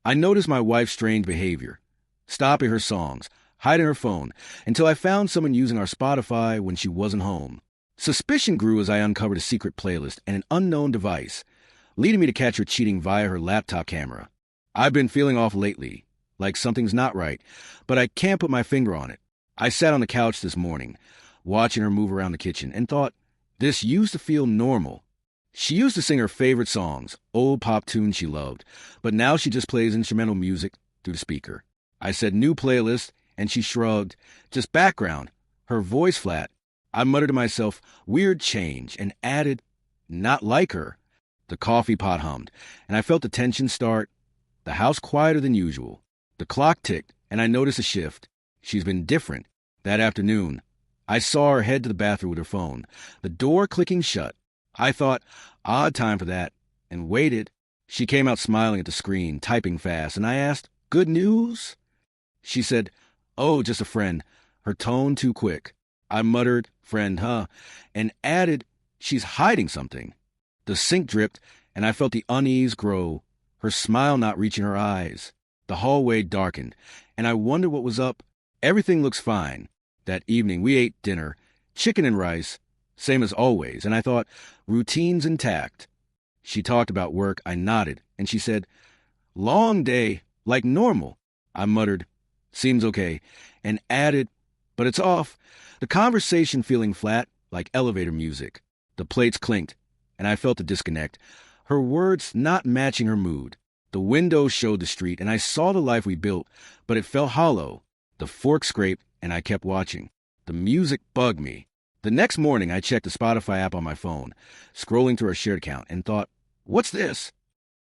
I noticed my wife's strange behavior, stopping her songs, hiding her phone, until I found someone using our Spotify when she wasn't home. Suspicion grew as I uncovered a secret playlist and an unknown device, leading me to catch her cheating via her laptop camera. I've been feeling off lately, like something's not right, but I can't put my finger on it. I sat on the couch this morning, watching her move around the kitchen, and thought, this used to feel normal. She used to sing her favorite songs, old pop tunes she loved, but now she just plays instrumental music through the speaker. I said new playlist, and she shrugged, just background, her voice flat. I muttered to myself, weird change, and added, not like her. The coffee pot hummed, and I felt the tension start. The house quieter than usual. The clock ticked, and I noticed a shift. She's been different. That afternoon, I saw her head to the bathroom with her phone, the door clicking shut. I thought, odd time for that, and waited. She came out smiling at the screen, typing fast, and I asked, good news? She said, oh, just a friend. Her tone too quick. I muttered, friend, huh? And added, she's hiding something. The sink dripped, and I felt the unease grow, her smile not reaching her eyes. The hallway darkened, and I wondered what was up. Everything looks fine. That evening, we ate dinner, chicken and rice, same as always, and I thought, routine's intact. She talked about work. I nodded, and she said, long day, like normal. I muttered, seems okay, and added, but it's off. The conversation feeling flat, like elevator music. The plates clinked, and I felt the disconnect, her words not matching her mood. The window showed the street, and I saw the life we built, but it felt hollow. The fork scraped, and I kept watching. The music bugged me. The next morning, I checked the Spotify app on my phone, scrolling through our shared account, and thought, what's this?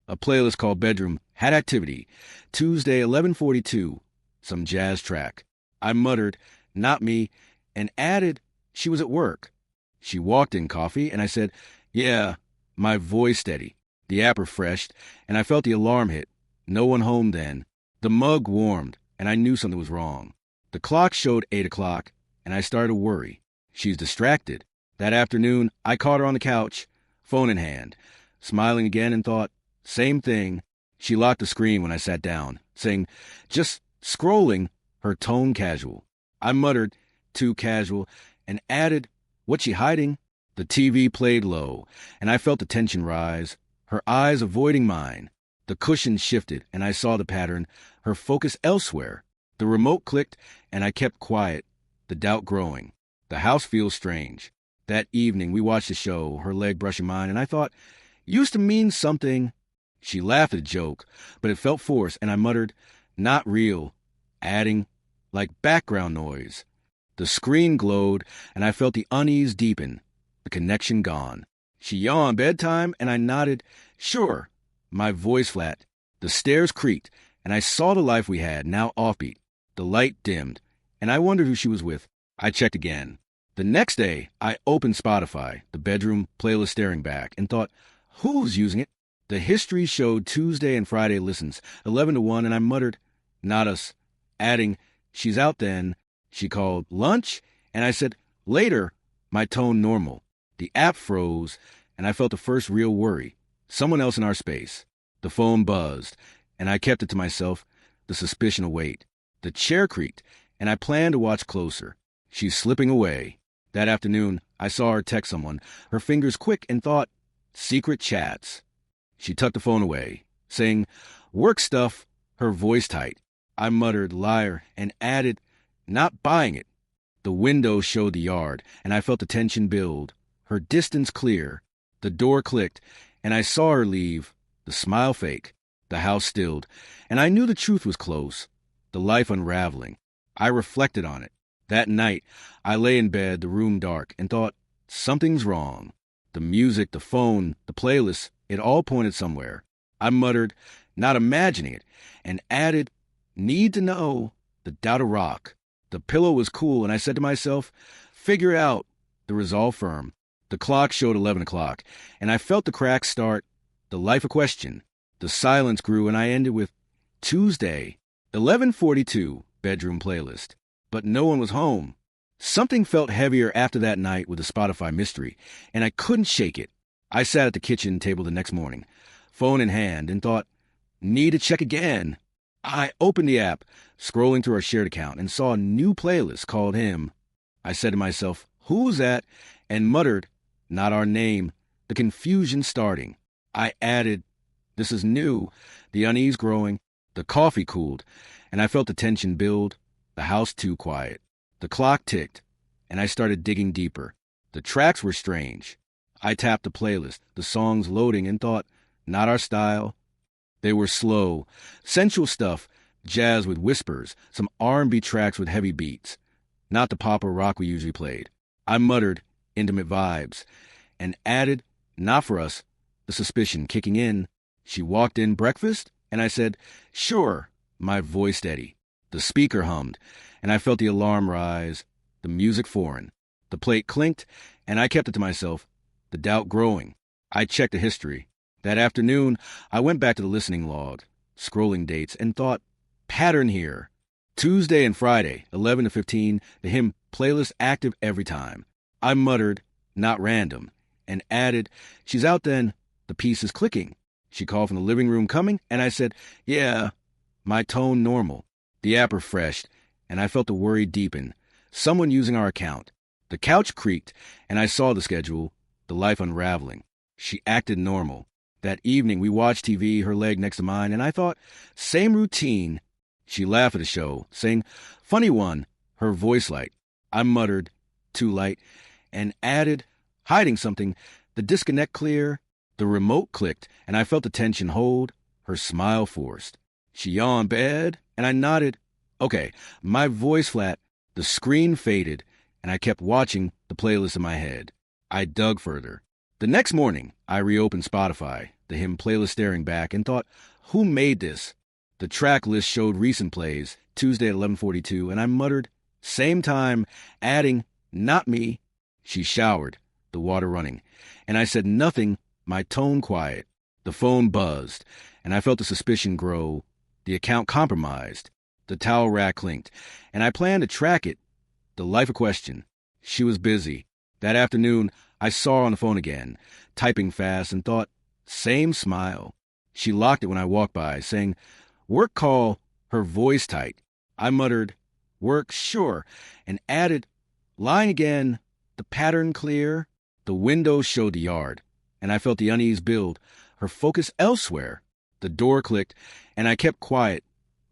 A playlist called Bedroom had activity. Tuesday, 11:42, some jazz track. I muttered, not me, and added, she was at work. She walked in coffee, and I said, yeah, my voice steady. The app refreshed, and I felt the alarm hit. No one home then. The mug warmed, and I knew something was wrong. The clock showed 8 o'clock, and I started to worry. She's distracted. That afternoon, I caught her on the couch, phone in hand, smiling again, and thought, same thing. She locked the screen when I sat down, saying, just scrolling, her tone casual. I muttered, too casual, and added, what's she hiding? The TV played low, and I felt the tension rise, her eyes avoiding mine. The cushion shifted, and I saw the pattern, her focus elsewhere. The remote clicked, and I kept quiet, the doubt growing. The house feels strange. That evening, we watched a show, her leg brushing mine, and I thought, used to mean something. She laughed at the joke, but it felt forced, and I muttered, not real, adding, like background noise. The screen glowed, and I felt the unease deepen, the connection gone. She yawned, bedtime, and I nodded, sure, my voice flat. The stairs creaked, and I saw the life we had, now offbeat. The light dimmed, and I wondered who she was with. I checked again. The next day, I opened Spotify, the bedroom playlist staring back, and thought, who's using it? The history showed Tuesday and Friday listens, 11-1, and I muttered, not us, adding, she's out then. She called, lunch? And I said, later, my tone normal. The app froze, and I felt the first real worry. Someone else in our space. The phone buzzed, and I kept it to myself, the suspicion await. The chair creaked, and I planned to watch closer. She's slipping away. That afternoon, I saw her text someone, her fingers quick, and thought, secret chats. She tucked the phone away, saying, work stuff, her voice tight. I muttered, liar, and added, not buying it. The window showed the yard, and I felt the tension build, her distance clear. The door clicked, and I saw her leave, the smile fake. The house stilled, and I knew the truth was close, the life unraveling. I reflected on it. That night, I lay in bed, the room dark, and thought, something's wrong. The music, the phone, the playlist, it all pointed somewhere. I muttered, not imagining it, and added, need to know, the doubt a rock. The pillow was cool, and I said to myself, figure it out, the resolve firm. The clock showed 11 o'clock, and I felt the cracks start, the life a question. The silence grew, and I ended with, Tuesday, 11:42, bedroom playlist. But no one was home. Something felt heavier after that night with the Spotify mystery, and I couldn't shake it. I sat at the kitchen table the next morning, phone in hand, and thought, Need to check again. I opened the app, scrolling through our shared account, and saw a new playlist called Him. I said to myself, who's that? And muttered, not our name, the confusion starting. I added, this is new, the unease growing, the coffee cooled, and I felt the tension build, the house too quiet. The clock ticked, and I started digging deeper. The tracks were strange. I tapped the playlist, the songs loading, and thought, not our style. They were slow, sensual stuff, jazz with whispers, some R&B tracks with heavy beats. Not the pop or rock we usually played. I muttered, intimate vibes, and added, not for us, the suspicion kicking in. She walked in, breakfast? And I said, sure, my voice steady. The speaker hummed, and I felt the alarm rise, the music foreign. The plate clinked, and I kept it to myself, the doubt growing. I checked the history. That afternoon, I went back to the listening log, scrolling dates, and thought, pattern here. Tuesday and Friday, 11 to 15, the Him playlist active every time. I muttered, not random, and added, she's out then, the piece is clicking. She called from the living room coming, and I said, yeah, my tone normal. The app refreshed, and I felt the worry deepen. Someone using our account. The couch creaked, and I saw the schedule, the life unraveling. She acted normal. That evening, we watched TV, her leg next to mine, and I thought, same routine. She laughed at the show, saying, funny one, her voice light. I muttered, too light, and added, hiding something, the disconnect clear. The remote clicked, and I felt the tension hold, her smile forced. She yawned, bed, and I nodded. Okay, my voice flat, the screen faded, and I kept watching the playlist in my head. I dug further. The next morning, I reopened Spotify, the Him playlist staring back, and thought, who made this? The track list showed recent plays, Tuesday at 11:42, and I muttered, same time, adding, not me. She showered, the water running, and I said nothing, my tone quiet. The phone buzzed, and I felt the suspicion grow, the account compromised. The towel rack clinked, and I planned to track it. The life of question. She was busy. That afternoon, I saw her on the phone again, typing fast, and thought, same smile. She locked it when I walked by, saying, work call, her voice tight. I muttered, work, sure, and added, lying again, the pattern clear. The window showed the yard, and I felt the unease build, her focus elsewhere. The door clicked, and I kept quiet,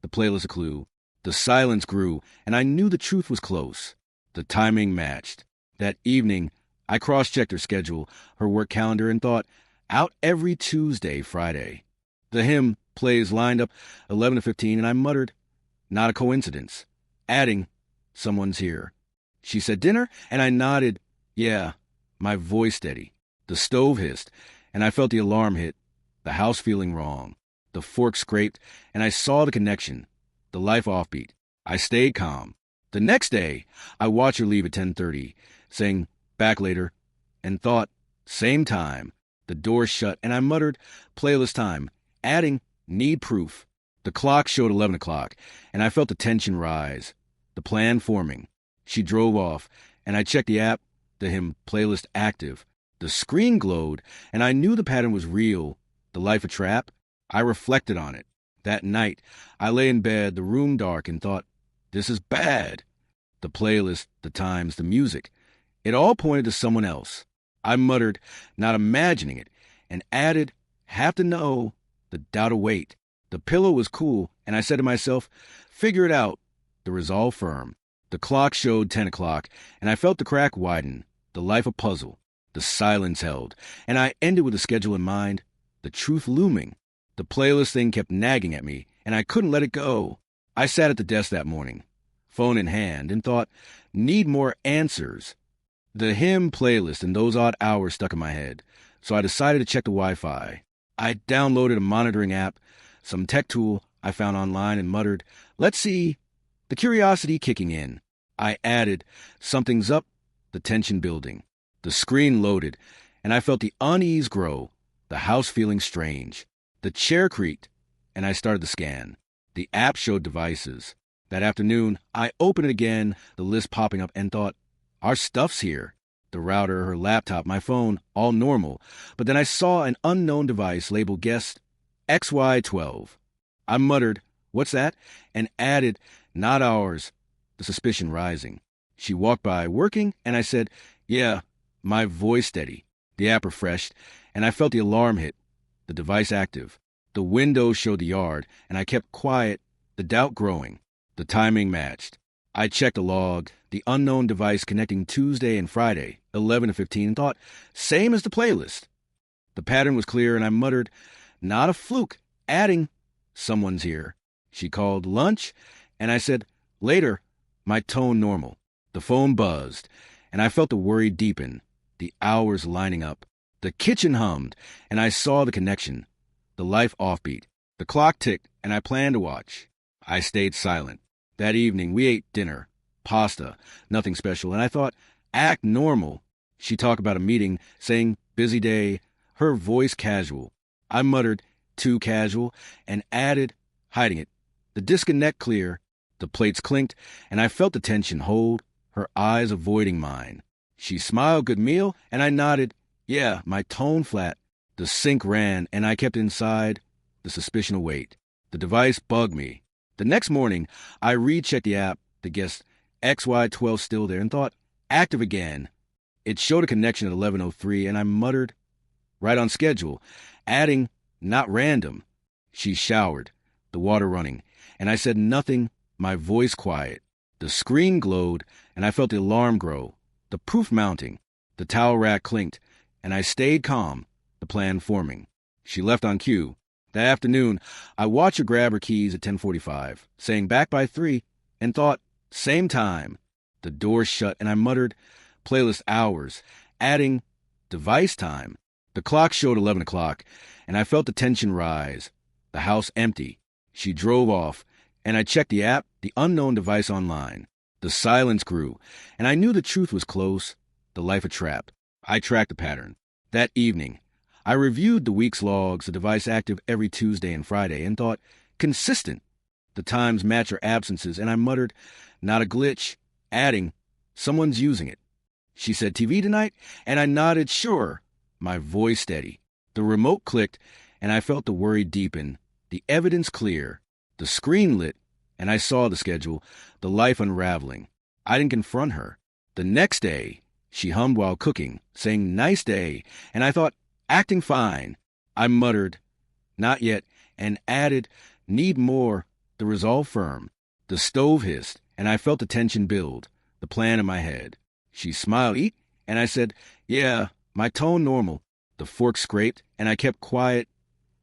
the playlist a clue. The silence grew, and I knew the truth was close. The timing matched. That evening, I cross-checked her schedule, her work calendar, and thought, out every Tuesday, Friday. The Him plays lined up 11 to 15, and I muttered, not a coincidence, adding, someone's here. She said, dinner? And I nodded, yeah, my voice steady. The stove hissed, and I felt the alarm hit, the house feeling wrong. The fork scraped, and I saw the connection, the life offbeat. I stayed calm. The next day, I watched her leave at 10:30, saying, back later, and thought, same time. The door shut, and I muttered, playlist time, adding, need proof. The clock showed 11 o'clock, and I felt the tension rise, the plan forming. She drove off, and I checked the app, the Him playlist active. The screen glowed, and I knew the pattern was real, the life a trap. I reflected on it. That night, I lay in bed, the room dark, and thought, this is bad. The playlist, the times, the music. It all pointed to someone else. I muttered, not imagining it, and added, have to know, the doubt await. The pillow was cool, and I said to myself, figure it out. The resolve firm. The clock showed 10 o'clock, and I felt the crack widen, the life a puzzle. The silence held, and I ended with the schedule in mind, the truth looming. The playlist thing kept nagging at me, and I couldn't let it go. I sat at the desk that morning, phone in hand, and thought, need more answers. The Him playlist and those odd hours stuck in my head, so I decided to check the Wi-Fi. I downloaded a monitoring app, some tech tool I found online, and muttered, let's see, the curiosity kicking in. I added, something's up, the tension building. The screen loaded, and I felt the unease grow, the house feeling strange. The chair creaked, and I started the scan. The app showed devices. That afternoon, I opened it again, the list popping up, and thought, our stuff's here. The router, her laptop, my phone, all normal. But then I saw an unknown device labeled guest. XY12. I muttered, "What's that?" and added, "Not ours," the suspicion rising. She walked by, working, and I said, "Yeah," my voice steady. The app refreshed, and I felt the alarm hit, the device active. The window showed the yard, and I kept quiet, the doubt growing. The timing matched. I checked the log, the unknown device connecting Tuesday and Friday, 11 to 15, and thought, same as the playlist. The pattern was clear, and I muttered, "Not a fluke," adding, "Someone's here." She called, "Lunch?" And I said, "Later," my tone normal. The phone buzzed, and I felt the worry deepen, the hours lining up. The kitchen hummed, and I saw the connection, the life offbeat. The clock ticked, and I planned to watch. I stayed silent. That evening, we ate dinner, pasta, nothing special, and I thought, act normal. She talked about a meeting, saying, "Busy day," her voice casual. I muttered, "Too casual," and added, hiding it. The disconnect clear, the plates clinked, and I felt the tension hold, her eyes avoiding mine. She smiled, "Good meal," and I nodded, "Yeah," my tone flat. The sink ran, and I kept inside, the suspicion await. The device bugged me. The next morning, I rechecked the app, the guest XY12 still there, and thought, active again. It showed a connection at 11:03, and I muttered, "Right on schedule," adding, "Not random." She showered, the water running, and I said nothing, my voice quiet. The screen glowed, and I felt the alarm grow, the proof mounting. The towel rack clinked, and I stayed calm, the plan forming. She left on cue. That afternoon, I watched her grab her keys at 10:45, saying back by 3, and thought, same time. The door shut, and I muttered, "Playlist hours," adding, "Device time." The clock showed 11 o'clock, and I felt the tension rise. The house empty. She drove off, and I checked the app, the unknown device online. The silence grew, and I knew the truth was close, the life a trap. I tracked the pattern. That evening, I reviewed the week's logs, the device active every Tuesday and Friday, and thought, consistent. The times match her absences, and I muttered, "Not a glitch," adding, "Someone's using it." She said, "TV tonight?" And I nodded, "Sure," my voice steady. The remote clicked, and I felt the worry deepen, the evidence clear. The screen lit, and I saw the schedule, the life unraveling. I didn't confront her. The next day, she hummed while cooking, saying, "Nice day," and I thought, acting fine. I muttered, "Not yet," and added, "Need more," the resolve firm. The stove hissed, and I felt the tension build, the plan in my head. She smiled, "Eat?" And I said, "Yeah," my tone normal. The fork scraped, and I kept quiet,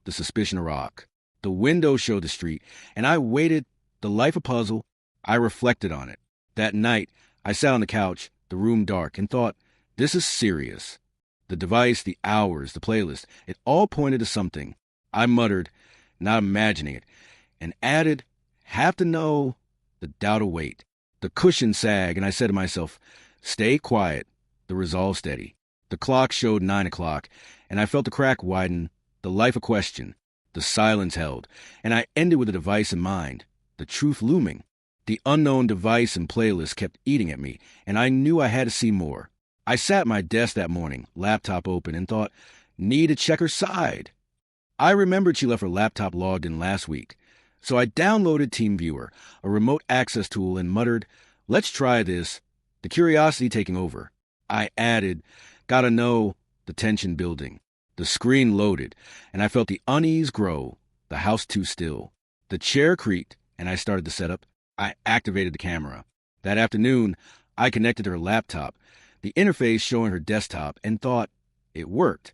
the suspicion a rock. The window showed the street, and I waited, the life a puzzle. I reflected on it. That night, I sat on the couch, the room dark, and thought, this is serious. The device, the hours, the playlist, it all pointed to something. I muttered, not imagining it, and added, "Have to know," the doubt await. The cushion sagged, and I said to myself, "Stay quiet," the resolve steady. The clock showed 9 o'clock, and I felt the crack widen, the life a question. The silence held, and I ended with a device in mind, the truth looming. The unknown device and playlist kept eating at me, and I knew I had to see more. I sat at my desk that morning, laptop open, and thought, need to check her side. I remembered she left her laptop logged in last week, so I downloaded TeamViewer, a remote access tool, and muttered, "Let's try this," the curiosity taking over. I added, "Gotta know," the tension building. The screen loaded, and I felt the unease grow, the house too still. The chair creaked, and I started the setup. I activated the camera. That afternoon, I connected to her laptop, the interface showing her desktop, and thought, it worked.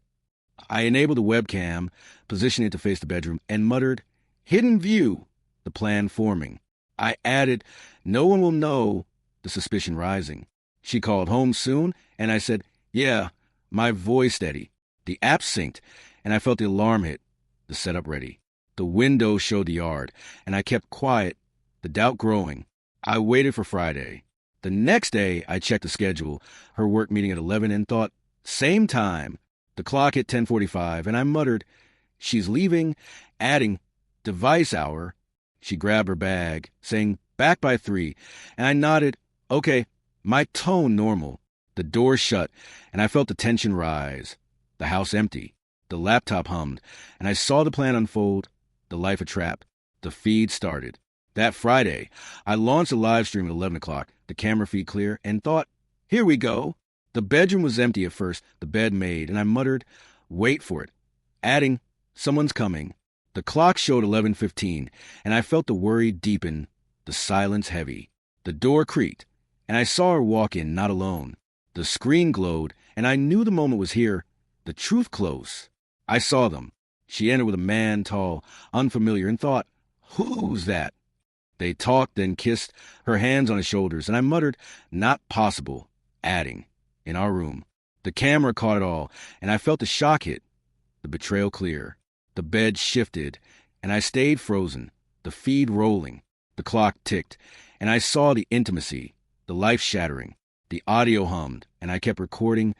I enabled the webcam, positioning it to face the bedroom, and muttered, "Hidden view," the plan forming. I added, "No one will know," the suspicion rising. She called, "Home soon?" And I said, "Yeah," my voice steady. The app synced, and I felt the alarm hit, the setup ready. The window showed the yard, and I kept quiet, the doubt growing. I waited for Friday. The next day, I checked the schedule, her work meeting at 11, and thought, same time. The clock hit 10:45, and I muttered, "She's leaving," adding, "Device hour." She grabbed her bag, saying, "Back by 3," and I nodded, "Okay," my tone normal. The door shut, and I felt the tension rise. The house empty. The laptop hummed, and I saw the plan unfold, the life a trap. The feed started. That Friday, I launched a live stream at 11 o'clock, the camera feed clear, and thought, here we go. The bedroom was empty at first, the bed made, and I muttered, wait for it, adding, someone's coming. The clock showed 11:15, and I felt the worry deepen, the silence heavy. The door creaked, and I saw her walk in, not alone. The screen glowed, and I knew the moment was here, the truth close. I saw them. She entered with a man, tall, unfamiliar, and thought, who's that? They talked, then kissed, her hands on his shoulders, and I muttered, not possible, adding, in our room. The camera caught it all, and I felt the shock hit, the betrayal clear. The bed shifted, and I stayed frozen, the feed rolling. The clock ticked, and I saw the intimacy, the life-shattering. The audio hummed, and I kept recording,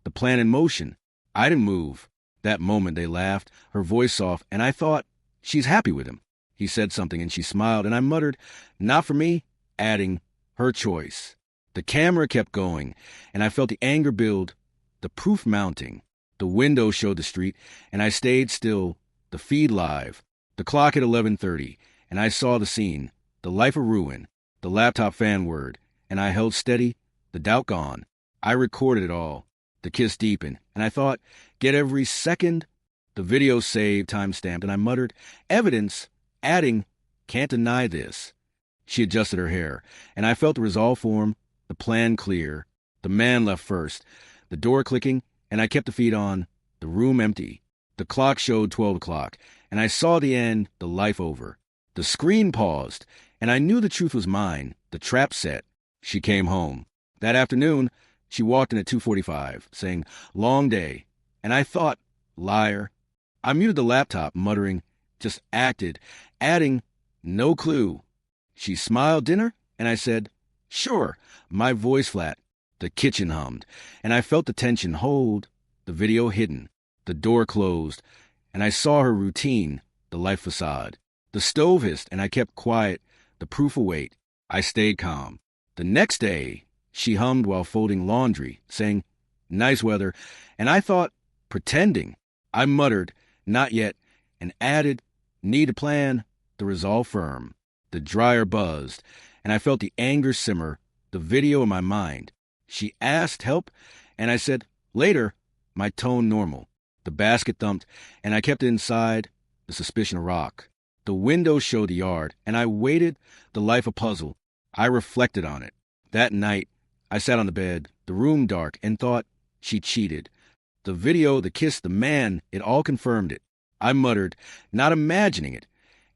the plan in motion. I didn't move. That moment they laughed, her voice soft, and I thought, she's happy with him. He said something, and she smiled, and I muttered, not for me, adding, her choice. The camera kept going, and I felt the anger build, the proof mounting. The window showed the street, and I stayed still, the feed live. The clock at 11:30, and I saw the scene, the life of ruin, the laptop fan word, and I held steady, the doubt gone. I recorded it all. The kiss deepened, and I thought, get every second. The video saved, time-stamped, and I muttered, evidence, adding, can't deny this. She adjusted her hair, and I felt the resolve form, the plan clear. The man left first, the door clicking, and I kept the feed on, the room empty. The clock showed 12 o'clock, and I saw the end, the life over. The screen paused, and I knew the truth was mine, the trap set. She came home. That afternoon, she walked in at 2:45, saying, long day, and I thought, liar. I muted the laptop, muttering, just acted, adding, no clue. She smiled, dinner, and I said, sure, my voice flat. The kitchen hummed, and I felt the tension hold, the video hidden. The door closed, and I saw her routine, the life facade. The stove hissed, and I kept quiet, the proof await. I stayed calm. The next day, she hummed while folding laundry, saying, nice weather, and I thought, pretending. I muttered, not yet, and added, need a plan, the resolve firm. The dryer buzzed, and I felt the anger simmer, the video in my mind. She asked help, and I said, later, my tone normal. The basket thumped, and I kept it inside, the suspicion a rock. The window showed the yard, and I waited, the life a puzzle. I reflected on it. That night, I sat on the bed, the room dark, and thought, she cheated. The video, the kiss, the man, it all confirmed it. I muttered, not imagining it,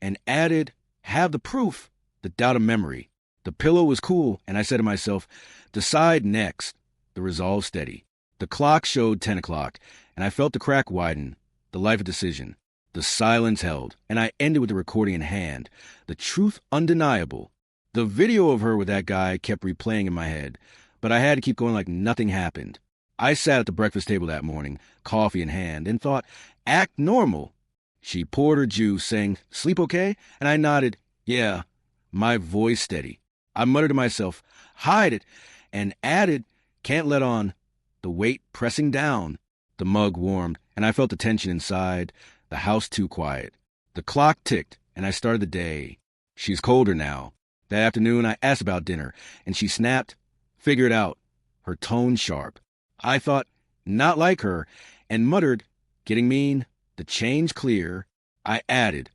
and added, have the proof, the doubt of memory. The pillow was cool, and I said to myself, decide next, the resolve steady. The clock showed 10 o'clock, and I felt the crack widen, the life of decision. The silence held, and I ended with the recording in hand, the truth undeniable. The video of her with that guy kept replaying in my head, but I had to keep going like nothing happened. I sat at the breakfast table that morning, coffee in hand, and thought, act normal. She poured her juice, saying, sleep okay? And I nodded, yeah, my voice steady. I muttered to myself, hide it, and added, can't let on. The weight pressing down. The mug warmed, and I felt the tension inside, the house too quiet. The clock ticked, and I started the day. She's colder now. That afternoon, I asked about dinner, and she snapped, figure it out, her tone sharp. I thought, not like her, and muttered, getting mean, the change clear. I added,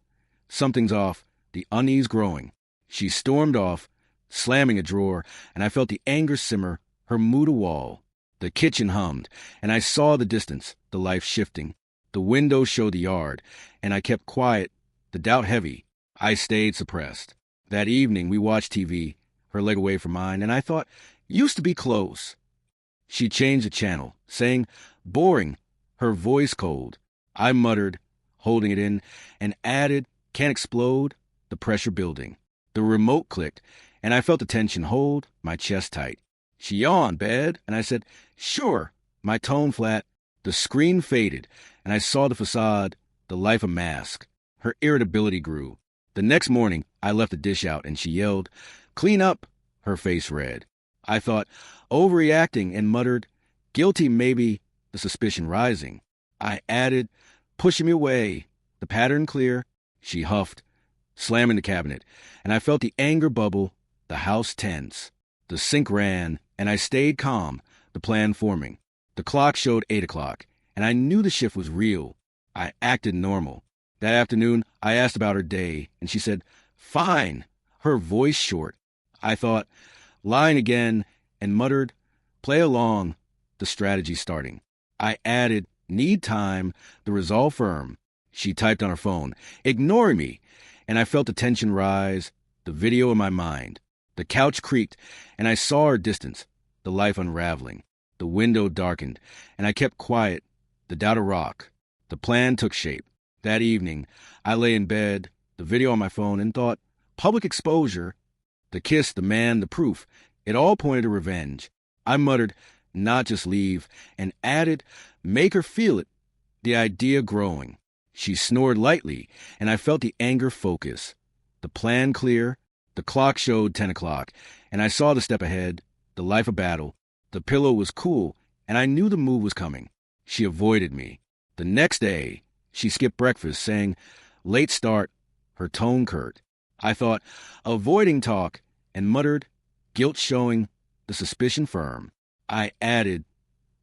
something's off, the unease growing. She stormed off, slamming a drawer, and I felt the anger simmer, her mood a wall. The kitchen hummed, and I saw the distance, the life shifting. The window showed the yard, and I kept quiet, the doubt heavy. I stayed suppressed. That evening, we watched TV, her leg away from mine, and I thought, used to be close. She changed the channel, saying, boring, her voice cold. I muttered, holding it in, and added, can't explode, the pressure building. The remote clicked, and I felt the tension hold, my chest tight. She yawned, bed, and I said, sure, my tone flat. The screen faded, and I saw the facade, the life a mask. Her irritability grew. The next morning, I left the dish out, and she yelled, clean up, her face red. I thought, overreacting, and muttered, guilty maybe, the suspicion rising. I added, pushing me away. The pattern clear. She huffed, slamming the cabinet, and I felt the anger bubble, the house tense. The sink ran, and I stayed calm, the plan forming. The clock showed 8 o'clock, and I knew the shift was real. I acted normal. That afternoon, I asked about her day, and she said, "Fine," her voice short. I thought, lying again, and muttered, "Play along," the strategy starting. I added, "Need time," the resolve firm. She typed on her phone, ignoring me, and I felt the tension rise, the video in my mind. The couch creaked, and I saw her distance, the life unraveling. The window darkened, and I kept quiet, the doubt a rock. The plan took shape. That evening, I lay in bed, the video on my phone, and thought, public exposure, the kiss, the man, the proof, it all pointed to revenge. I muttered, "Not just leave," and added, "Make her feel it," the idea growing. She snored lightly, and I felt the anger focus. The plan clear, the clock showed 10 o'clock, and I saw the step ahead, the life of battle. The pillow was cool, and I knew the move was coming. She avoided me. The next day, she skipped breakfast, saying, "Late start," her tone curt. I thought, avoiding talk, and muttered, guilt showing, the suspicion firm. I added,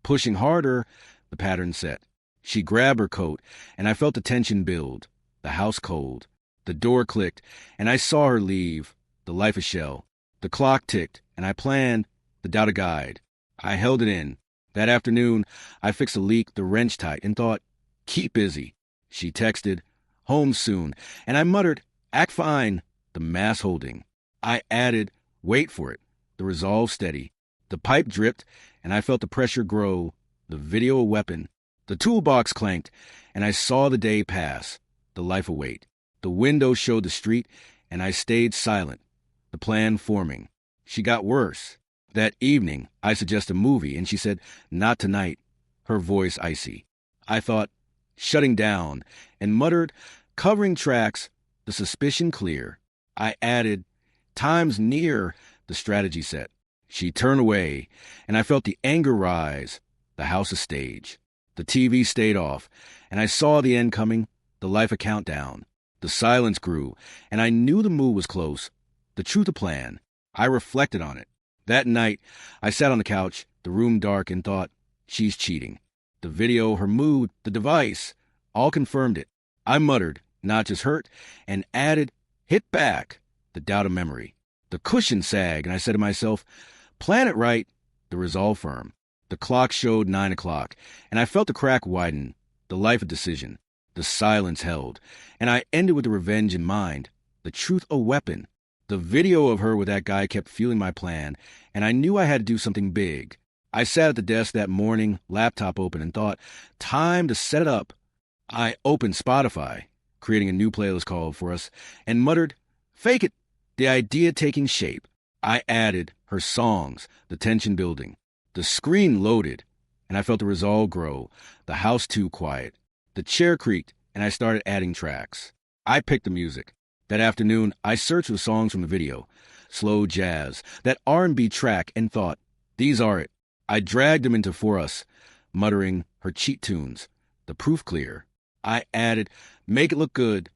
pushing harder, the pattern set. She grabbed her coat, and I felt the tension build, the house cold. The door clicked, and I saw her leave, the life a shell. The clock ticked, and I planned, the doubt a guide. I held it in. That afternoon, I fixed a leak, the wrench tight, and thought, keep busy. She texted, "Home soon," and I muttered, "Act fine," the mass holding. I added, "Wait for it," the resolve steady. The pipe dripped, and I felt the pressure grow, the video a weapon. The toolbox clanked, and I saw the day pass, the life await. The window showed the street, and I stayed silent, the plan forming. She got worse. That evening, I suggested a movie, and she said, "Not tonight," her voice icy. I thought, shutting down, and muttered, covering tracks, the suspicion clear. I added, "Time's near," the strategy set. She turned away, and I felt the anger rise, the house a stage. The TV stayed off, and I saw the end coming, the life a countdown. The silence grew, and I knew the move was close, the truth a plan. I reflected on it. That night, I sat on the couch, the room dark, and thought, she's cheating. The video, her mood, the device, all confirmed it. I muttered, not just hurt, and added, hit back, the doubt of memory. The cushion sagged, and I said to myself, plan it right, the resolve firm. The clock showed 9 o'clock, and I felt the crack widen, the life of decision. The silence held, and I ended with the revenge in mind, the truth a weapon. The video of her with that guy kept fueling my plan, and I knew I had to do something big. I sat at the desk that morning, laptop open, and thought, time to set it up. I opened Spotify, creating a new playlist called for us, and muttered, fake it, the idea taking shape. I added her songs, the tension building. The screen loaded, and I felt the resolve grow, the house too quiet. The chair creaked, and I started adding tracks. I picked the music. That afternoon, I searched for songs from the video, slow jazz, that R&B track, and thought, these are it. I dragged them into For Us, muttering her cheat tunes, the proof clear. I added, make it look good,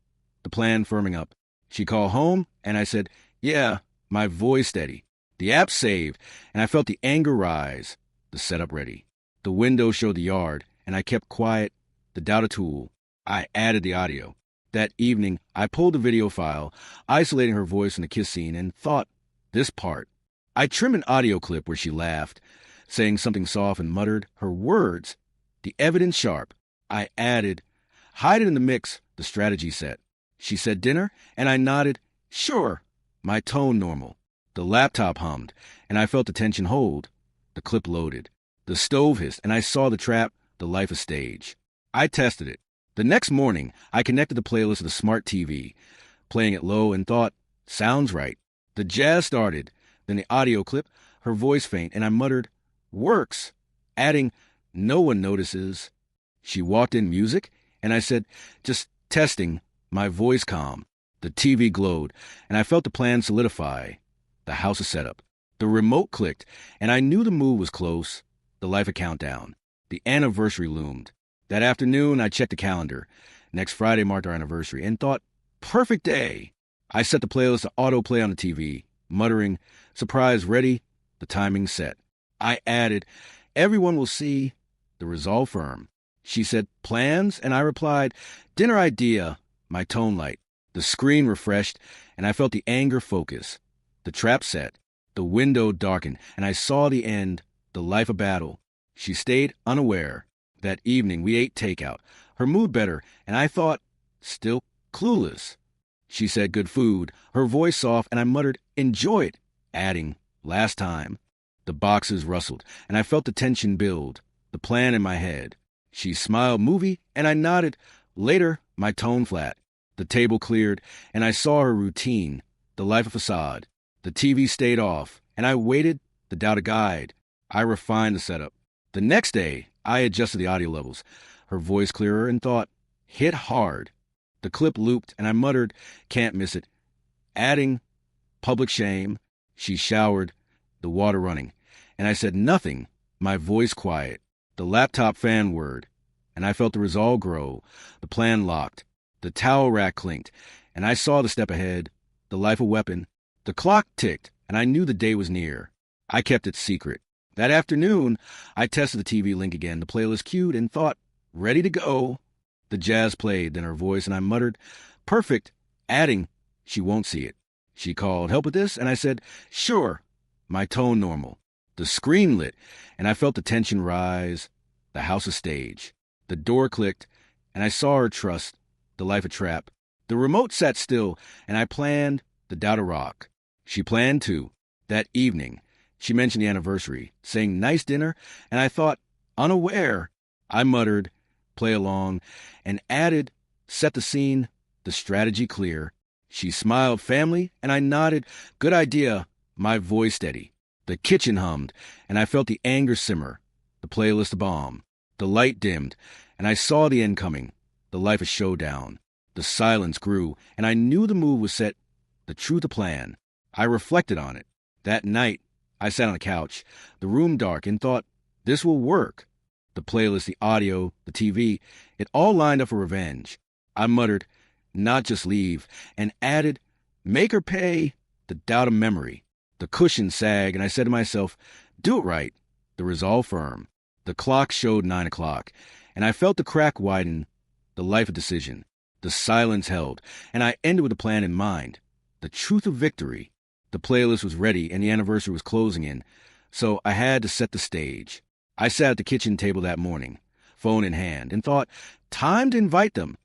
the plan firming up. She called home, and I said, yeah, my voice steady. The app saved, and I felt the anger rise, the setup ready. The window showed the yard, and I kept quiet, the doubt a tool. I added the audio. That evening, I pulled the video file, isolating her voice in the kiss scene, and thought, this part. I trimmed an audio clip where she laughed, saying something soft, and muttered her words, the evidence sharp. I added, hide it in the mix, the strategy set. She said dinner, and I nodded, sure, my tone normal. The laptop hummed, and I felt the tension hold. The clip loaded. The stove hissed, and I saw the trap, the life of stage. I tested it. The next morning, I connected the playlist to the smart TV, playing it low, and thought, sounds right. The jazz started, then the audio clip, her voice faint, and I muttered, works, adding, no one notices. She walked in music, and I said, just testing, my voice calm. The TV glowed, and I felt the plan solidify. The house is set up. The remote clicked, and I knew the move was close, the life a countdown. The anniversary loomed. That afternoon, I checked the calendar. Next Friday marked our anniversary and thought, perfect day. I set the playlist to autoplay on the TV, muttering, surprise ready, the timing set. I added, everyone will see, the resolve firm. She said, plans? And I replied, dinner idea, my tone light. The screen refreshed, and I felt the anger focus. The trap set. The window darkened, and I saw the end, the life of battle. She stayed unaware. That evening, we ate takeout. Her mood better, and I thought, still clueless. She said good food, her voice soft, and I muttered, enjoy it, adding, last time. The boxes rustled, and I felt the tension build, the plan in my head. She smiled movie, and I nodded. Later, my tone flat. The table cleared, and I saw her routine, the life of facade. The TV stayed off, and I waited, the doubt a guide. I refined the setup. The next day, I adjusted the audio levels, her voice clearer, and thought, hit hard. The clip looped, and I muttered, can't miss it. Adding, public shame. She showered, the water running. And I said nothing, my voice quiet. The laptop fan word, and I felt the resolve grow, the plan locked. The towel rack clinked, and I saw the step ahead, the life a weapon. The clock ticked, and I knew the day was near. I kept it secret. That afternoon, I tested the TV link again, the playlist queued, and thought, ready to go. The jazz played, then her voice, and I muttered, perfect, adding, she won't see it. She called, help with this? And I said, sure, my tone normal. The screen lit, and I felt the tension rise, the house a stage. The door clicked, and I saw her trust, the life a trap. The remote sat still, and I planned the doubt a rock. She planned too. That evening, she mentioned the anniversary, saying nice dinner, and I thought, unaware. I muttered, play along, and added, set the scene, the strategy clear. She smiled, family, and I nodded, good idea, my voice steady. The kitchen hummed, and I felt the anger simmer, the playlist a bomb. The light dimmed, and I saw the end coming, the life a showdown. The silence grew, and I knew the move was set, the truth a plan. I reflected on it. That night, I sat on the couch, the room dark, and thought, this will work. The playlist, the audio, the TV, it all lined up for revenge. I muttered, not just leave, and added, make her pay, the doubt of memory. The cushion sagged, and I said to myself, do it right, the resolve firm. The clock showed 9 o'clock, and I felt the crack widen, the life of decision. The silence held, and I ended with a plan in mind, the truth of victory. The playlist was ready, and the anniversary was closing in, so I had to set the stage. I sat at the kitchen table that morning, phone in hand, and thought, time to invite them.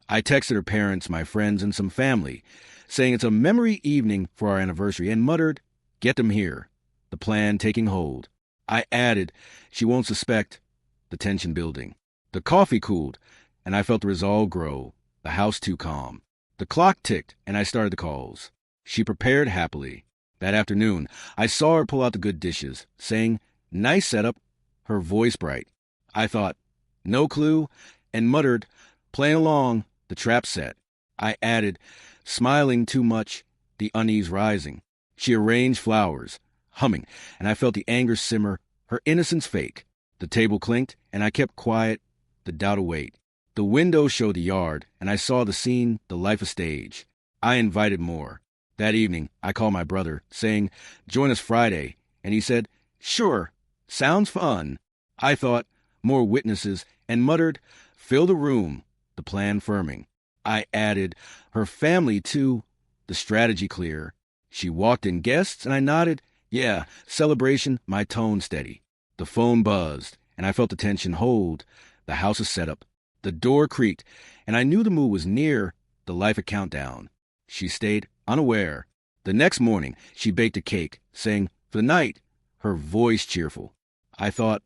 I texted her parents, my friends, and some family, saying it's a memory evening for our anniversary, and muttered, get them here, the plan taking hold. I added, she won't suspect, the tension building. The coffee cooled, and I felt the resolve grow, the house too calm. The clock ticked, and I started the calls. She prepared happily. That afternoon, I saw her pull out the good dishes, saying, nice setup, her voice bright. I thought, no clue, and muttered, playing along, the trap set. I added, smiling too much, the unease rising. She arranged flowers, humming, and I felt the anger simmer, her innocence fake. The table clinked, and I kept quiet, the doubt await. The window showed the yard, and I saw the scene, the life of stage. I invited more. That evening, I called my brother, saying, join us Friday, and he said, sure, sounds fun. I thought, more witnesses, and muttered, fill the room, the plan firming. I added, her family too, the strategy clear. She walked in guests, and I nodded, yeah, celebration, my tone steady. The phone buzzed, and I felt the tension hold, the house is set up. The door creaked, and I knew the move was near, the life a countdown. She stayed unaware. The next morning, she baked a cake, saying, for the night, her voice cheerful. I thought,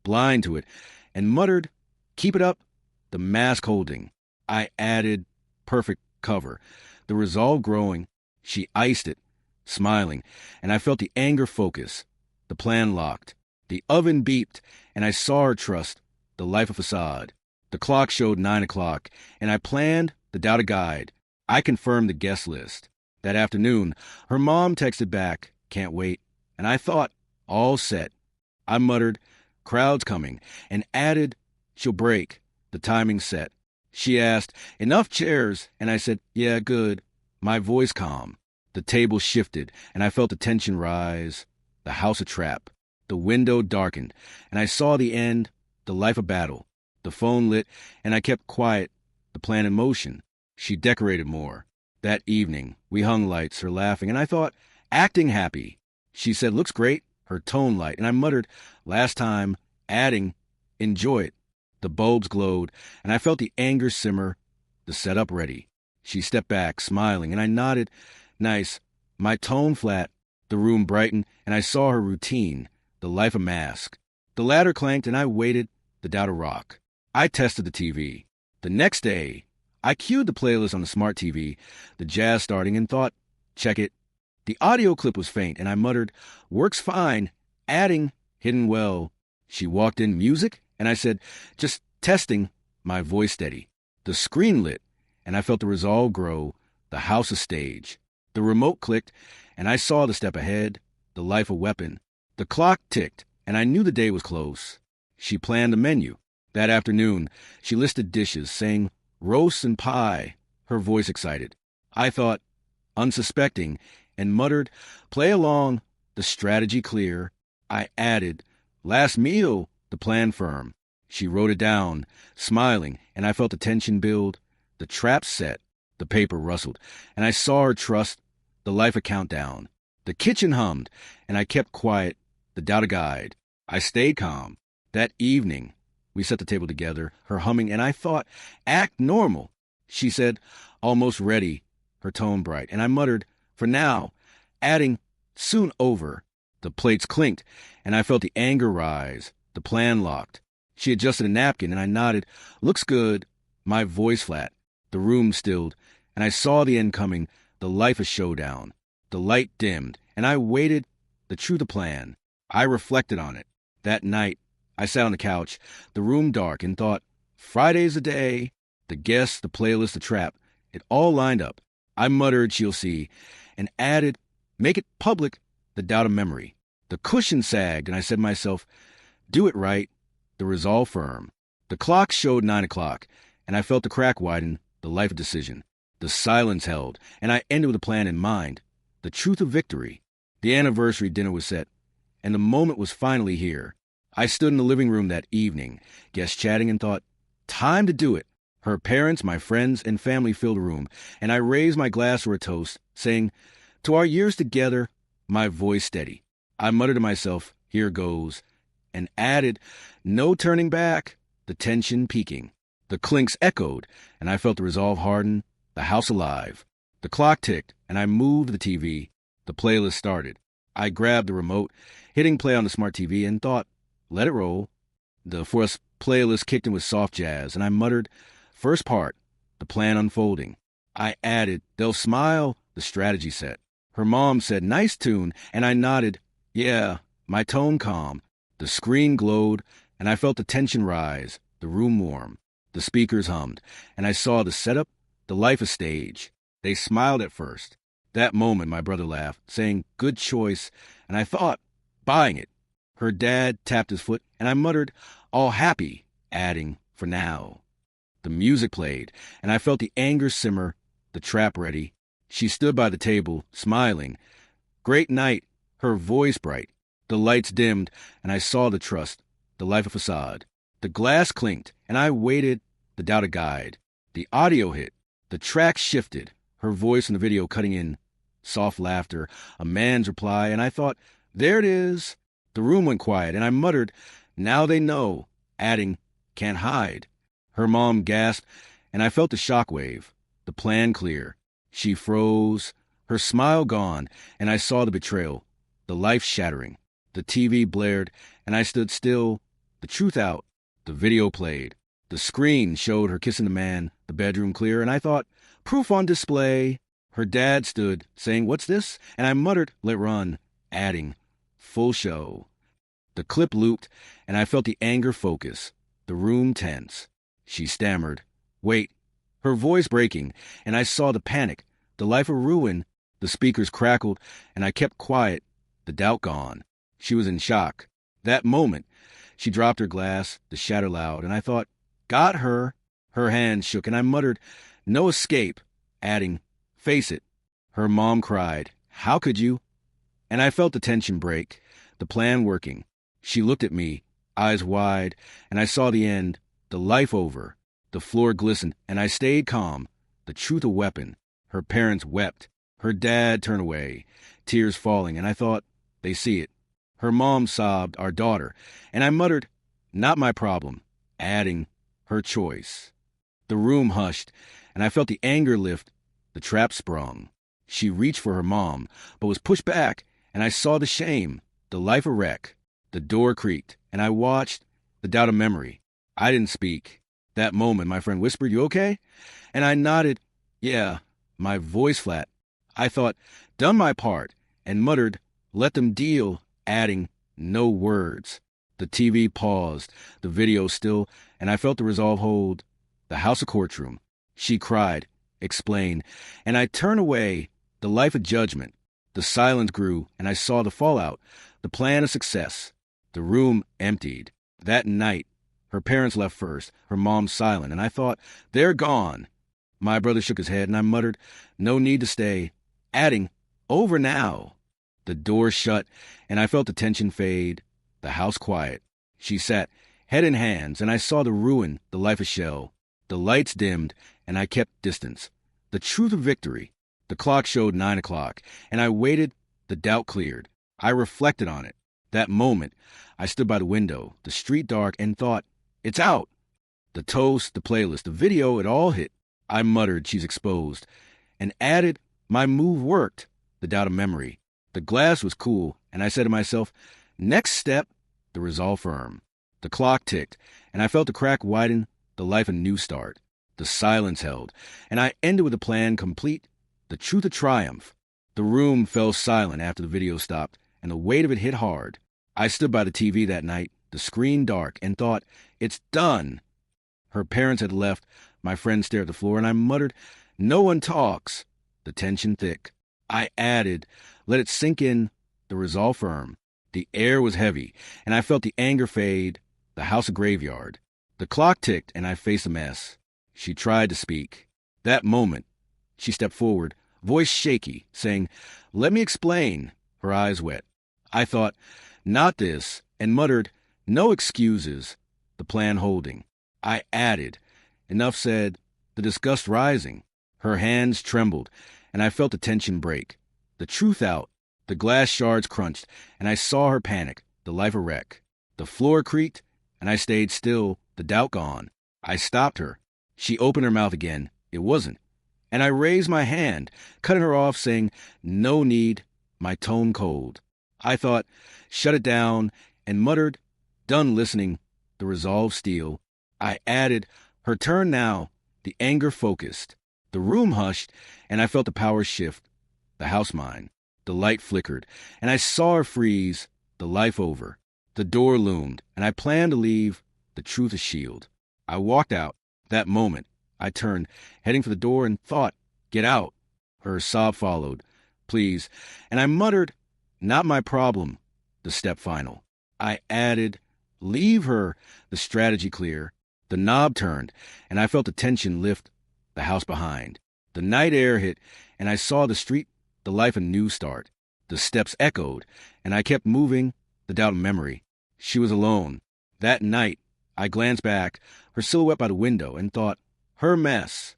blind to it, and muttered, keep it up, the mask holding. I added, perfect cover. The resolve growing, she iced it, smiling, and I felt the anger focus. The plan locked. The oven beeped, and I saw her trust, the life of facade. The clock showed 9 o'clock, and I planned the doubt a guide. I confirmed the guest list. That afternoon, her mom texted back, can't wait, and I thought, all set. I muttered, crowd's coming, and added, she'll break, The timing set. She asked, "Enough chairs?" And I said, "Yeah, good." My voice calm. The table shifted, and I felt the tension rise. The house a trap. The window darkened, and I saw the end, the life of battle. The phone lit, and I kept quiet, the plan in motion. She decorated more. That evening, we hung lights, her laughing, and I thought, acting happy. She said, "Looks great," her tone light, and I muttered, "Last time," adding, "Enjoy it." The bulbs glowed, and I felt the anger simmer, the setup ready. She stepped back, smiling, and I nodded, "Nice." My tone flat, the room brightened, and I saw her routine, the life a mask. The ladder clanked, and I waited, the doubt a rock. I tested the TV. The next day, I cued the playlist on the smart TV, the jazz starting, and thought, check it. The audio clip was faint, and I muttered, "Works fine," adding, "Hidden well." She walked in, "Music?" And I said, "Just testing," my voice steady. The screen lit, and I felt the resolve grow, the house a stage. The remote clicked, and I saw the step ahead, the life a weapon. The clock ticked, and I knew the day was close. She planned a menu. That afternoon, she listed dishes, saying, "Roast and pie," her voice excited. I thought, unsuspecting, and muttered, "Play along," the strategy clear. I added, "Last meal," the plan firm. She wrote it down, smiling, and I felt the tension build. The trap set, the paper rustled, and I saw her trust, the life a countdown. The kitchen hummed, and I kept quiet, the doubt a guide. I stayed calm. That evening, we set the table together, her humming, and I thought, act normal. She said, "Almost ready," her tone bright, and I muttered, "For now," adding, "Soon over." The plates clinked, and I felt the anger rise, the plan locked. She adjusted a napkin, and I nodded, "Looks good." My voice flat. The room stilled, and I saw the end coming, the life a showdown. The light dimmed, and I waited, the truth a plan. I reflected on it. That night, I sat on the couch, the room dark, and thought, Friday's the day. The guests, the playlist, the trap. It all lined up. I muttered, "She'll see," and added, "Make it public," the doubt of memory. The cushion sagged, and I said to myself, "Do it right," the resolve firm. The clock showed 9 o'clock, and I felt the crack widen, the life of decision. The silence held, and I ended with a plan in mind, the truth of victory. The anniversary dinner was set, and the moment was finally here. I stood in the living room that evening, guests chatting, and thought, time to do it. Her parents, my friends, and family filled the room, and I raised my glass for a toast, saying, "To our years together," my voice steady. I muttered to myself, "Here goes," and added, "No turning back," the tension peaking. The clinks echoed, and I felt the resolve harden, the house alive. The clock ticked, and I moved the TV. The playlist started. I grabbed the remote, hitting play on the smart TV, and thought, let it roll. The For Us playlist kicked in with soft jazz, and I muttered, first part, the plan unfolding. I added, they'll smile, the strategy set. Her mom said, nice tune, and I nodded, yeah, my tone calm. The screen glowed, and I felt the tension rise, the room warm. The speakers hummed, and I saw the setup, the life of stage. They smiled at first. That moment, my brother laughed, saying, good choice, and I thought, buying it. Her dad tapped his foot, and I muttered, all happy, adding, for now. The music played, and I felt the anger simmer, the trap ready. She stood by the table, smiling. Great night, her voice bright. The lights dimmed, and I saw the trust, the life of facade. The glass clinked, and I waited, the doubt a guide. The audio hit. The track shifted, her voice in the video cutting in. Soft laughter, a man's reply, and I thought, there it is. The room went quiet, and I muttered, now they know, adding, can't hide. Her mom gasped, and I felt the shockwave, the plan clear. She froze, her smile gone, and I saw the betrayal, the life shattering. The TV blared, and I stood still, the truth out. The video played. The screen showed her kissing the man, the bedroom clear, and I thought, proof on display. Her dad stood, saying, what's this? And I muttered, let run, adding, full show. The clip looped, and I felt the anger focus, the room tense. She stammered, wait, her voice breaking, and I saw the panic, the life of ruin. The speakers crackled, and I kept quiet, the doubt gone. She was in shock. That moment, she dropped her glass, the shatter loud, and I thought, Got her. Her hand shook, and I muttered, no escape, adding, face it. Her mom cried, how could you? And I felt the tension break, the plan working. She looked at me, eyes wide, and I saw the end, the life over. The floor glistened, and I stayed calm, the truth a weapon. Her parents wept. Her dad turned away, tears falling, and I thought, they see it. Her mom sobbed, our daughter, and I muttered, not my problem, adding, her choice. The room hushed, and I felt the anger lift, the trap sprung. She reached for her mom, but was pushed back, and I saw the shame, the life a wreck. The door creaked, and I watched, the doubt of memory. I didn't speak. That moment, my friend whispered, you okay? And I nodded, yeah, my voice flat. I thought, done my part, and muttered, let them deal, adding, no words. The TV paused, the video still, and I felt the resolve hold. The house a courtroom. She cried, explained, and I turned away, the life of judgment. The silence grew, and I saw the fallout, the plan of success. The room emptied. That night, her parents left first, her mom silent, and I thought, they're gone. My brother shook his head, and I muttered, no need to stay, adding, over now. The door shut, and I felt the tension fade, the house quiet. She sat, head in hands, and I saw the ruin, the life a shell. The lights dimmed, and I kept distance. The truth of victory. The clock showed 9 o'clock, and I waited, the doubt cleared. I reflected on it. That moment, I stood by the window, the street dark, and thought, it's out. The toast, the playlist, the video, it all hit. I muttered, she's exposed, and added, my move worked, the doubt of memory. The glass was cool, and I said to myself, next step, the resolve firm. The clock ticked, and I felt the crack widen, the life a new start. The silence held, and I ended with a plan complete, the truth a triumph. The room fell silent after the video stopped, and the weight of it hit hard. I stood by the TV that night, the screen dark, and thought, it's done. Her parents had left, my friend stared at the floor, and I muttered, no one talks. The tension thick. I added, let it sink in, the resolve firm. The air was heavy, and I felt the anger fade, the house a graveyard. The clock ticked, and I faced a mess. She tried to speak. That moment, she stepped forward, voice shaky, saying, let me explain, her eyes wet. I thought, not this, and muttered, no excuses, the plan holding. I added, enough said, the disgust rising. Her hands trembled, and I felt the tension break. The truth out, the glass shards crunched, and I saw her panic, the life a wreck. The floor creaked, and I stayed still, the doubt gone. I stopped her. She opened her mouth again. It wasn't. And I raised my hand, cutting her off, saying, no need, my tone cold. I thought, shut it down, and muttered, done listening, the resolve steel. I added, her turn now, the anger focused. The room hushed, and I felt the power shift, the house mine. The light flickered, and I saw her freeze, the life over. The door loomed, and I planned to leave, the truth a shield. I walked out. That moment, I turned, heading for the door, and thought, get out. Her sob followed, please, and I muttered, not my problem, the step final. I added, leave her, the strategy clear. The knob turned, and I felt the tension lift, the house behind. The night air hit, and I saw the street, the life a new start. The steps echoed, and I kept moving, the doubt of memory. She was alone. That night, I glanced back, her silhouette by the window, and thought, her mess.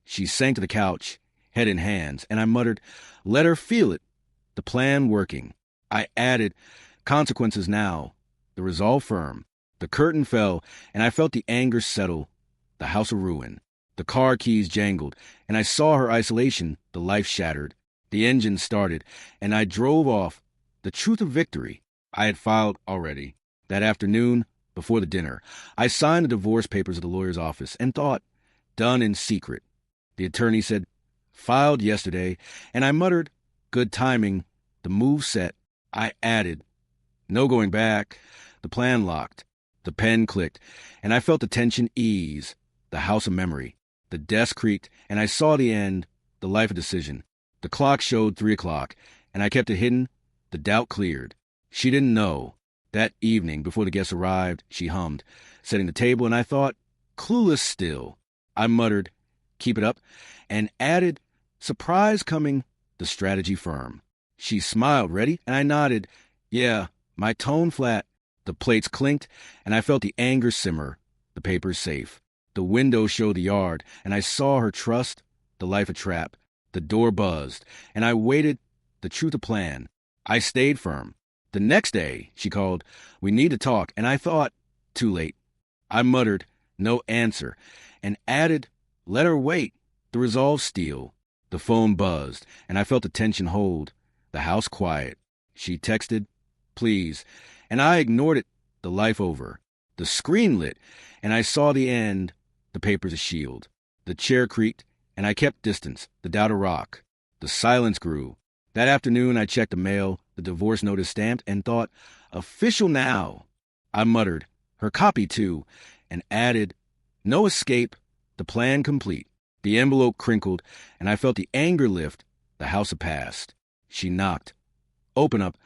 She sank to the couch, head in hands, and I muttered, let her feel it, the plan working. I added, consequences now, the resolve firm. The curtain fell, and I felt the anger settle, the house a ruin. The car keys jangled, and I saw her isolation, the life shattered. The engine started, and I drove off, the truth of victory. I had filed already. That afternoon, before the dinner, I signed the divorce papers at the lawyer's office and thought, done in secret. The attorney said, filed yesterday, and I muttered, good timing, the move set. I added, no going back. The plan locked. The pen clicked, and I felt the tension ease, the house of memory. The desk creaked, and I saw the end, the life of decision. The clock showed 3 o'clock, and I kept it hidden. The doubt cleared. She didn't know. That evening, before the guests arrived, she hummed, setting the table, and I thought, Clueless still. I muttered, keep it up, and added, surprise coming, the strategy firm. She smiled, ready, and I nodded, yeah, my tone flat. The plates clinked, and I felt the anger simmer. The paper's safe. The window showed the yard, and I saw her trust, the life a trap. The door buzzed, and I waited, the truth a plan. I stayed firm. The next day, she called, we need to talk, and I thought, too late. I muttered, no answer, and added, let her wait, the resolve steel. The phone buzzed, and I felt the tension hold, the house quiet. She texted, please, and I ignored it, the life over. The screen lit, and I saw the end, the paper's a shield. The chair creaked, and I kept distance, the doubt a rock. The silence grew. That afternoon I checked the mail, the divorce notice stamped, and thought, official now. I muttered, her copy too, and added, no escape, the plan complete. The envelope crinkled, and I felt the anger lift, the house a past. She knocked. Open up,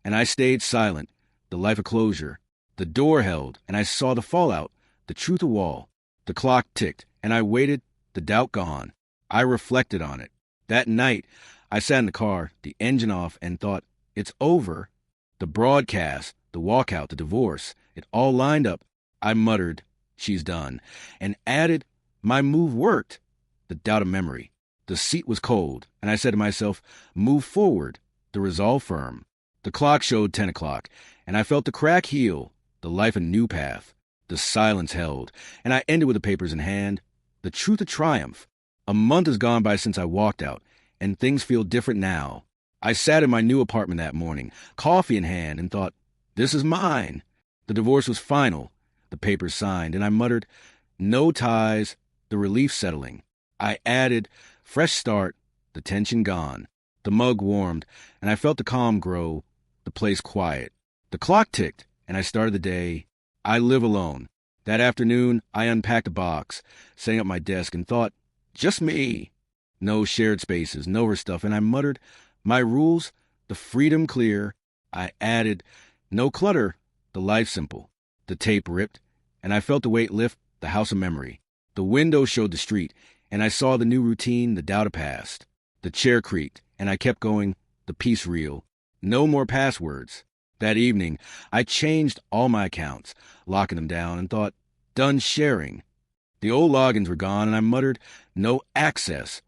and I stayed silent, the life a closure. The door held, and I saw the fallout, the truth a wall. The clock ticked, and I waited, the doubt gone. I reflected on it. That night, I sat in the car, the engine off, and thought, it's over. The broadcast, the walkout, the divorce, it all lined up. I muttered, she's done, and added, my move worked. The doubt of memory. The seat was cold, and I said to myself, move forward, the resolve firm. The clock showed 10 o'clock, and I felt the crack heal, the life a new path. The silence held, and I ended with the papers in hand. The truth a triumph. A month has gone by since I walked out, and things feel different now. I sat in my new apartment that morning, coffee in hand, and thought, this is mine. The divorce was final, the papers signed, and I muttered, no ties, the relief settling. I added, fresh start, the tension gone. The mug warmed, and I felt the calm grow, the place quiet. The clock ticked, and I started the day. I live alone. That afternoon, I unpacked a box, setting up my desk, and thought, just me. No shared spaces, no her stuff, and I muttered, my rules, the freedom clear. I added, no clutter, the life simple. The tape ripped, and I felt the weight lift, the house of memory. The window showed the street, and I saw the new routine, the doubt of past. The chair creaked, and I kept going, the peace reel. No more passwords. That evening, I changed all my accounts, locking them down, and thought, done sharing. The old logins were gone, and I muttered, no access.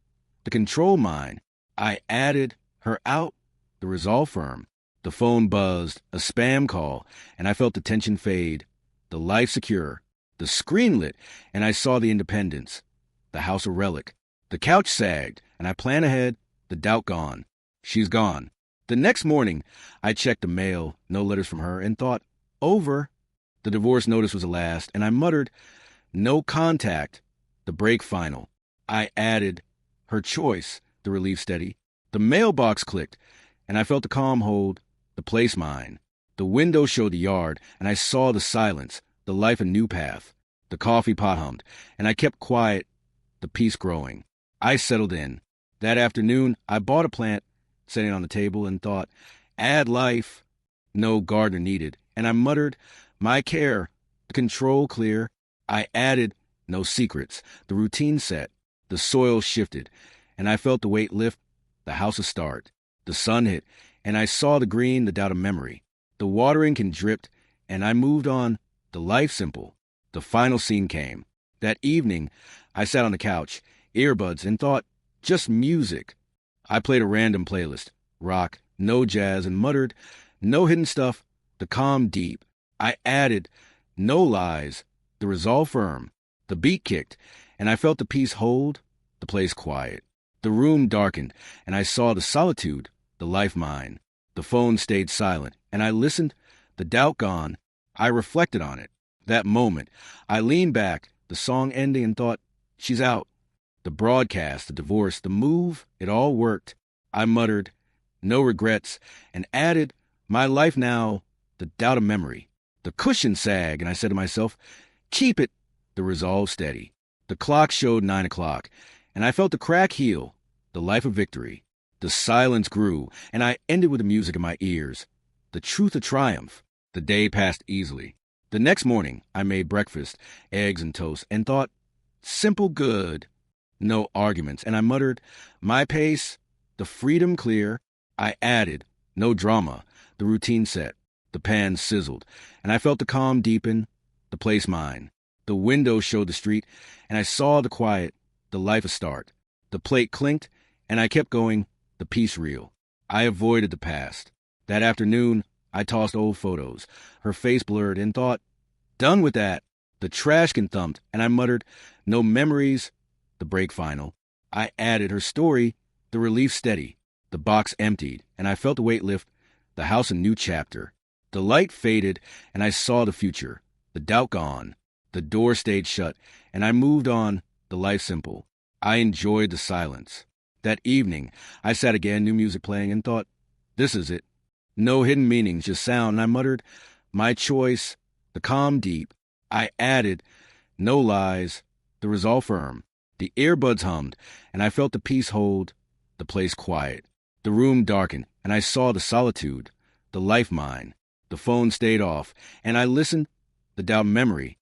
The control mine. I added, her out, the resolve firm. The phone buzzed, a spam call, and I felt the tension fade. The life secure. The screen lit, and I saw the independence. The house a relic. The couch sagged, and I planned ahead, the doubt gone. She's gone. The next morning, I checked the mail, no letters from her, and thought, over. The divorce notice was the last, and I muttered, no contact, the break final. I added, her choice, the relief steady. The mailbox clicked, and I felt the calm hold, the place mine. The window showed the yard, and I saw the silence, the life a new path. The coffee pot hummed, and I kept quiet, the peace growing. I settled in. That afternoon, I bought a plant, set it on the table, and thought, add life. No gardener needed, and I muttered, my care, the control clear. I added, no secrets, the routine set. The soil shifted, and I felt the weight lift, the house a start. The sun hit, and I saw the green, the doubt of memory. The watering can dripped, and I moved on, the life simple. The final scene came. That evening, I sat on the couch, earbuds, and thought, just music. I played a random playlist, rock, no jazz, and muttered, no hidden stuff, the calm deep. I added, no lies, the resolve firm. The beat kicked, and I felt the peace hold, the place quiet. The room darkened, and I saw the solitude, the life mine. The phone stayed silent, and I listened, the doubt gone. I reflected on it. That moment, I leaned back, the song ending, and thought, she's out. The broadcast, the divorce, the move, it all worked. I muttered, no regrets, and added, my life now, the doubt of memory. The cushion sagged, and I said to myself, keep it, the resolve steady. The clock showed 9 o'clock, and I felt the crack heal, the life of victory. The silence grew, and I ended with the music in my ears. The truth of triumph. The day passed easily. The next morning, I made breakfast, eggs and toast, and thought, simple good. No arguments. And I muttered, my pace, the freedom clear. I added, no drama. The routine set. The pan sizzled. And I felt the calm deepen, the place mine. The window showed the street, and I saw the quiet, the life astart. The plate clinked, and I kept going, the peace reel. I avoided the past. That afternoon, I tossed old photos, her face blurred, and thought, done with that. The trash can thumped, and I muttered, no memories, the break final. I added her story, the relief steady. The box emptied, and I felt the weight lift, the house a new chapter. The light faded, and I saw the future, the doubt gone. The door stayed shut, and I moved on, the life simple. I enjoyed the silence. That evening, I sat again, new music playing, and thought, this is it. No hidden meanings, just sound, and I muttered, my choice, the calm deep. I added, no lies, the resolve firm. The earbuds hummed, and I felt the peace hold, the place quiet. The room darkened, and I saw the solitude, the life mine. The phone stayed off, and I listened, the doubt memory.